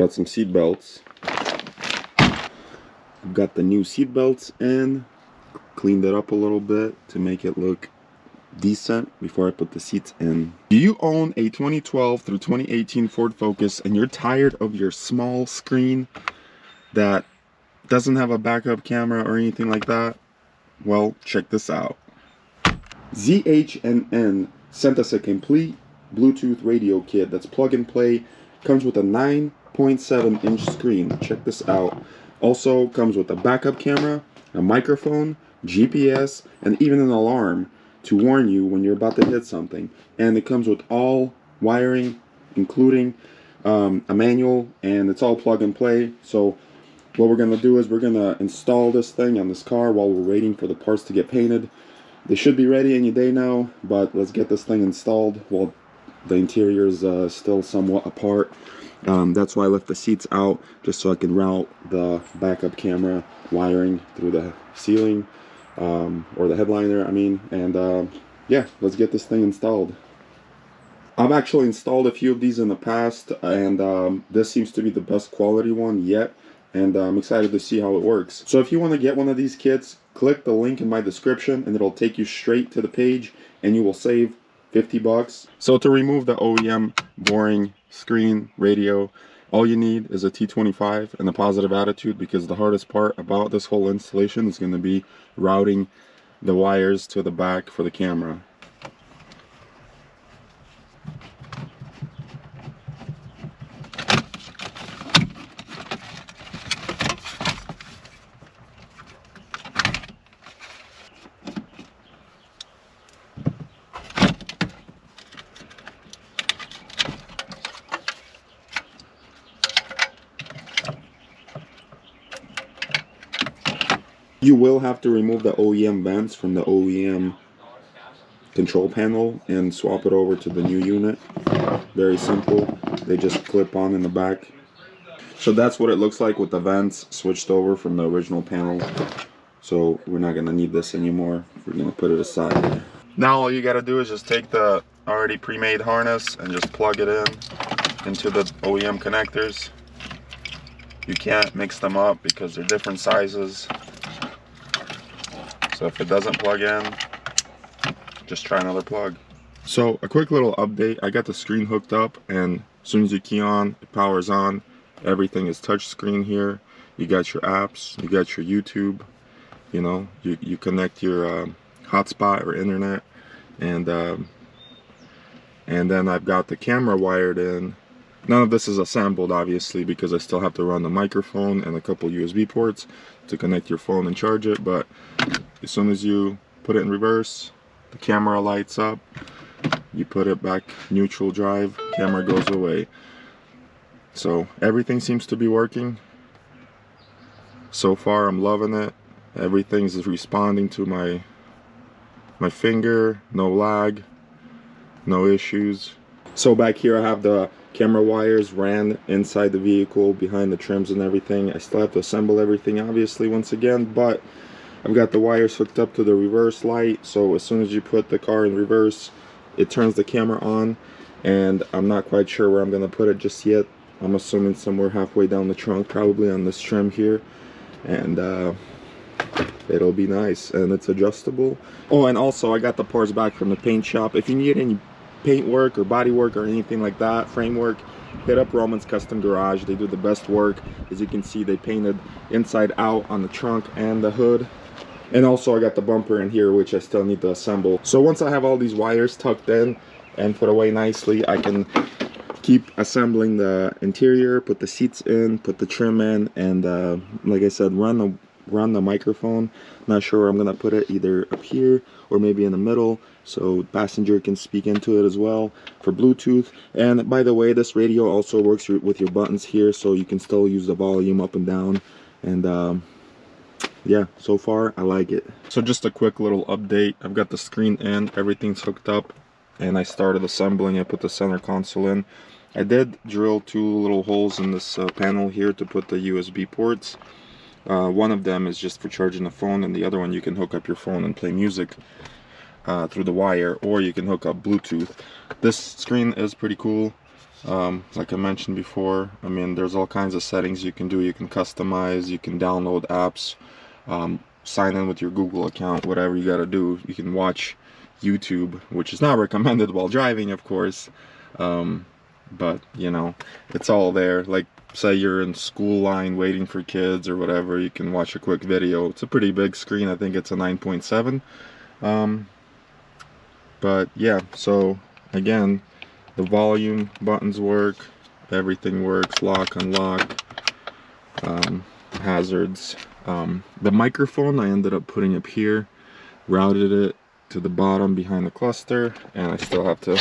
Got some seat belts. I've got the new seat belts in. Cleaned it up a little bit to make it look decent before I put the seats in. Do you own a 2012 through 2018 Ford Focus and you're tired of your small screen that doesn't have a backup camera or anything like that? Well, check this out. ZHNN sent us a complete Bluetooth radio kit that's plug and play. Comes with a 9.7-inch screen. Check this out. Also comes with a backup camera, a microphone, GPS, and even an alarm to warn you when you're about to hit something. And it comes with all wiring, including a manual, and it's all plug and play. So what we're going to do is we're going to install this thing on this car while we're waiting for the parts to get painted. They should be ready any day now, but let's get this thing installed while the interior is still somewhat apart. That's why I left the seats out, just so I can route the backup camera wiring through the ceiling, or the headliner, I mean. And yeah, let's get this thing installed. I've actually installed a few of these in the past, and this seems to be the best quality one yet, and I'm excited to see how it works. So if you want to get one of these kits, click the link in my description and it'll take you straight to the page, and you will save 50 bucks. So to remove the OEM boring screen radio, all you need is a T25 and a positive attitude, because the hardest part about this whole installation is going to be routing the wires to the back for the camera. You will have to remove the OEM vents from the OEM control panel and swap it over to the new unit. Very simple. They just clip on in the back. So that's what it looks like with the vents switched over from the original panel. So we're not going to need this anymore. We're going to put it aside. Now all you got to do is just take the already pre-made harness and just plug it into the OEM connectors. You can't mix them up because they're different sizes. So if it doesn't plug in, just try another plug. So a quick little update. I got the screen hooked up, and as soon as you key on, it powers on. Everything is touch screen here. You got your apps, you got your YouTube, you know, you connect your hotspot or internet, and then I've got the camera wired in. None of this is assembled, obviously, because I still have to run the microphone and a couple USB ports to connect your phone and charge it. But as soon as you put it in reverse, the camera lights up. You put it back neutral drive, camera goes away. So everything seems to be working. So far, I'm loving it. Everything's responding to my finger. No lag, no issues. So back here I have the camera wires ran inside the vehicle, behind the trims and everything. I still have to assemble everything, obviously, once again, but I've got the wires hooked up to the reverse light, so as soon as you put the car in reverse, it turns the camera on, and I'm not quite sure where I'm going to put it just yet. I'm assuming somewhere halfway down the trunk, probably on this trim here, and it'll be nice, and it's adjustable. Oh, and also I got the parts back from the paint shop. If you need any paint work or body work or anything like that, framework, hit up Roman's Custom Garage. They do the best work. As you can see, they painted inside out on the trunk and the hood. And also I got the bumper in here, which I still need to assemble. So once I have all these wires tucked in and put away nicely, I can keep assembling the interior, put the seats in, put the trim in, and like I said, run the microphone. Not sure where I'm gonna put it, either up here or maybe in the middle, so passenger can speak into it as well for Bluetooth. And by the way, this radio also works with your buttons here, so you can still use the volume up and down. And yeah, so far I like it. So just a quick little update. I've got the screen in, everything's hooked up, and I started assembling. I put the center console in. I did drill 2 little holes in this panel here to put the USB ports. One of them is just for charging the phone, and the other one you can hook up your phone and play music through the wire, or you can hook up Bluetooth. This screen is pretty cool. Like I mentioned before, I mean, there's all kinds of settings you can do. You can customize, you can download apps, sign in with your Google account, whatever you gotta do. You can watch YouTube, which is not recommended while driving, of course. But you know, it's all there. Like, say you're in school line waiting for kids or whatever, you can watch a quick video. It's a pretty big screen. I think it's a 9.7. But yeah, so again, the volume buttons work, everything works, lock, unlock, hazards. The microphone I ended up putting up here, routed it to the bottom behind the cluster, and I still have to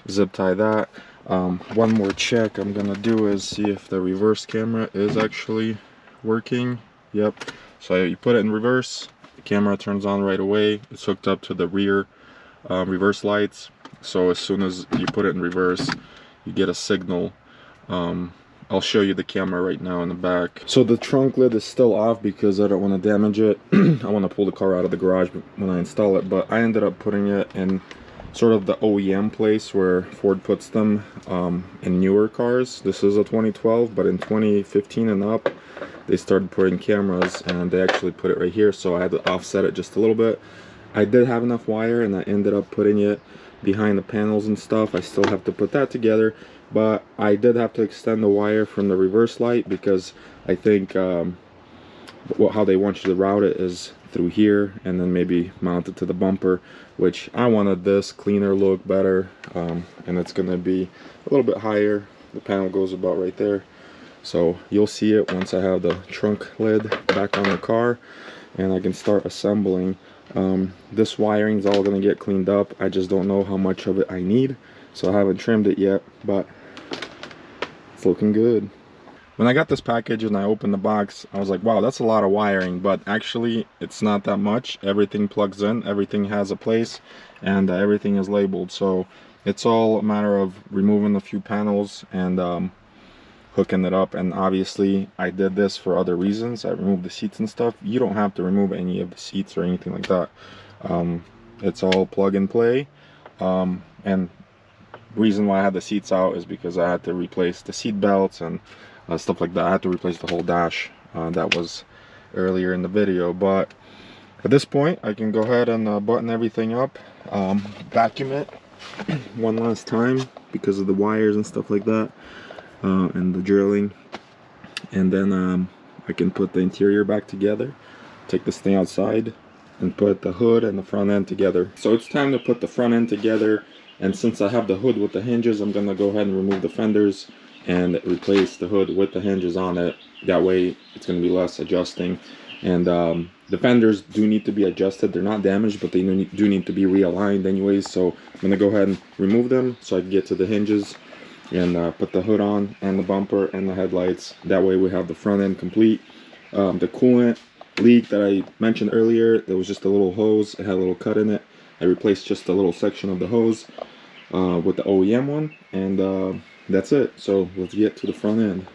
zip tie that. One more check I'm gonna do is see if the reverse camera is actually working. Yep, so you put it in reverse, the camera turns on right away. It's hooked up to the rear reverse lights, so as soon as you put it in reverse you get a signal. I'll show you the camera right now in the back. So the trunk lid is still off because I don't want to damage it. I want to pull the car out of the garage when I install it, but I ended up putting it in sort of the OEM place where Ford puts them in newer cars. This is a 2012, but in 2015 and up they started putting cameras, and they actually put it right here, so I had to offset it just a little bit. I did have enough wire and I ended up putting it behind the panels and stuff. I still have to put that together, but I did have to extend the wire from the reverse light because I think how they want you to route it is through here and then maybe mount it to the bumper, which I wanted this cleaner look, better, and it's going to be a little bit higher. The panel goes about right there, so you'll see it once I have the trunk lid back on the car and I can start assembling. This wiring is all going to get cleaned up. I just don't know how much of it I need, so I haven't trimmed it yet, but it's looking good. When I got this package and I opened the box, I was like, wow, that's a lot of wiring, but actually it's not that much. Everything plugs in, everything has a place, and everything is labeled, so it's all a matter of removing a few panels and hooking it up. And obviously I did this for other reasons. I removed the seats and stuff. You don't have to remove any of the seats or anything like that. It's all plug and play. And reason why I had the seats out is because I had to replace the seat belts and stuff like that. I had to replace the whole dash. That was earlier in the video, but at this point I can go ahead and button everything up, vacuum it one last time because of the wires and stuff like that. And the drilling, and then I can put the interior back together, take this thing outside and put the hood and the front end together. So it's time to put the front end together, and since I have the hood with the hinges, I'm gonna go ahead and remove the fenders and replace the hood with the hinges on it. That way it's gonna be less adjusting. And the fenders do need to be adjusted. They're not damaged, but they do need to be realigned anyways, so I'm gonna go ahead and remove them so I can get to the hinges and put the hood on and the bumper and the headlights. That way we have the front end complete. The coolant leak that I mentioned earlier, there was just a little hose. It had a little cut in it. I replaced just a little section of the hose with the OEM one, and that's it. So let's get to the front end.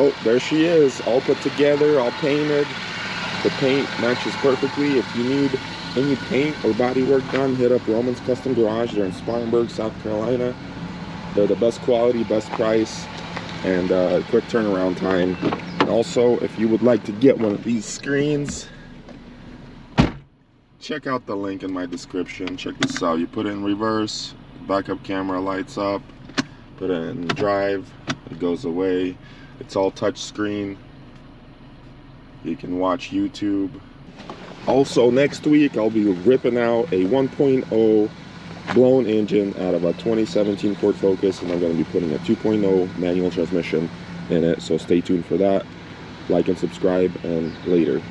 Oh, there she is, all put together, all painted. The paint matches perfectly. If you need any paint or body work done, hit up Roman's Custom Garage. They're in Spartanburg, South Carolina. They're the best quality, best price, and quick turnaround time. And also, if you would like to get one of these screens, check out the link in my description. Check this out. You put it in reverse, backup camera lights up, put it in drive, it goes away. It's all touch screen. You can watch YouTube. Also, next week I'll be ripping out a 1.0 blown engine out of a 2017 Ford Focus, and I'm going to be putting a 2.0 manual transmission in it, so stay tuned for that. Like and subscribe, and later.